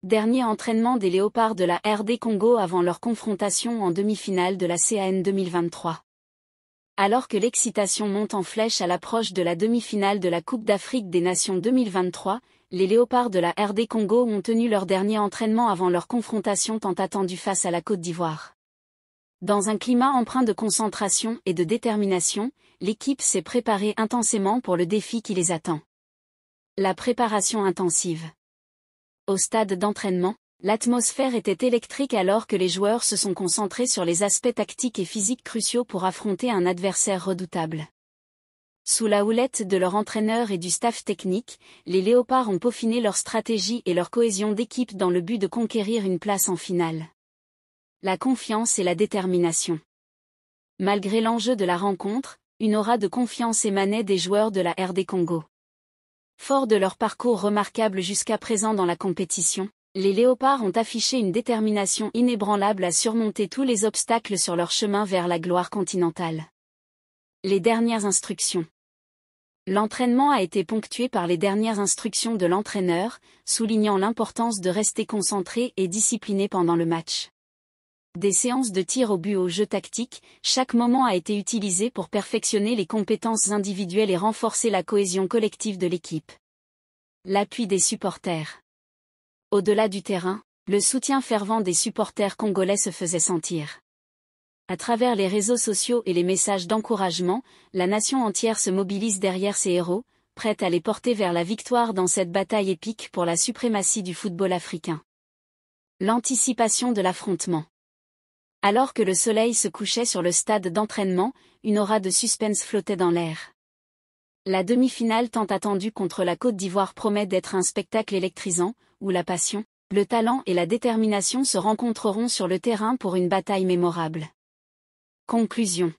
Dernier entraînement des Léopards de la RD Congo avant leur confrontation en demi-finale de la CAN 2023. Alors que l'excitation monte en flèche à l'approche de la demi-finale de la Coupe d'Afrique des Nations 2023, les Léopards de la RD Congo ont tenu leur dernier entraînement avant leur confrontation tant attendue face à la Côte d'Ivoire. Dans un climat empreint de concentration et de détermination, l'équipe s'est préparée intensément pour le défi qui les attend. La préparation intensive. Au stade d'entraînement, l'atmosphère était électrique alors que les joueurs se sont concentrés sur les aspects tactiques et physiques cruciaux pour affronter un adversaire redoutable. Sous la houlette de leur entraîneur et du staff technique, les Léopards ont peaufiné leur stratégie et leur cohésion d'équipe dans le but de conquérir une place en finale. La confiance et la détermination. Malgré l'enjeu de la rencontre, une aura de confiance émanait des joueurs de la RD Congo. Forts de leur parcours remarquable jusqu'à présent dans la compétition, les Léopards ont affiché une détermination inébranlable à surmonter tous les obstacles sur leur chemin vers la gloire continentale. Les dernières instructions. L'entraînement a été ponctué par les dernières instructions de l'entraîneur, soulignant l'importance de rester concentré et discipliné pendant le match. Des séances de tir au but au jeu tactique, chaque moment a été utilisé pour perfectionner les compétences individuelles et renforcer la cohésion collective de l'équipe. L'appui des supporters. Au-delà du terrain, le soutien fervent des supporters congolais se faisait sentir. À travers les réseaux sociaux et les messages d'encouragement, la nation entière se mobilise derrière ses héros, prête à les porter vers la victoire dans cette bataille épique pour la suprématie du football africain. L'anticipation de l'affrontement. Alors que le soleil se couchait sur le stade d'entraînement, une aura de suspense flottait dans l'air. La demi-finale tant attendue contre la Côte d'Ivoire promet d'être un spectacle électrisant, où la passion, le talent et la détermination se rencontreront sur le terrain pour une bataille mémorable. Conclusion.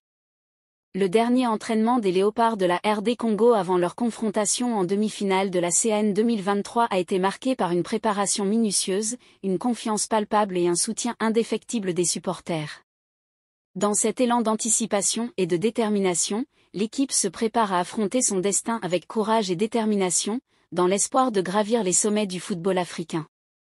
Le dernier entraînement des Léopards de la RD Congo avant leur confrontation en demi-finale de la CAN 2023 a été marqué par une préparation minutieuse, une confiance palpable et un soutien indéfectible des supporters. Dans cet élan d'anticipation et de détermination, l'équipe se prépare à affronter son destin avec courage et détermination, dans l'espoir de gravir les sommets du football africain.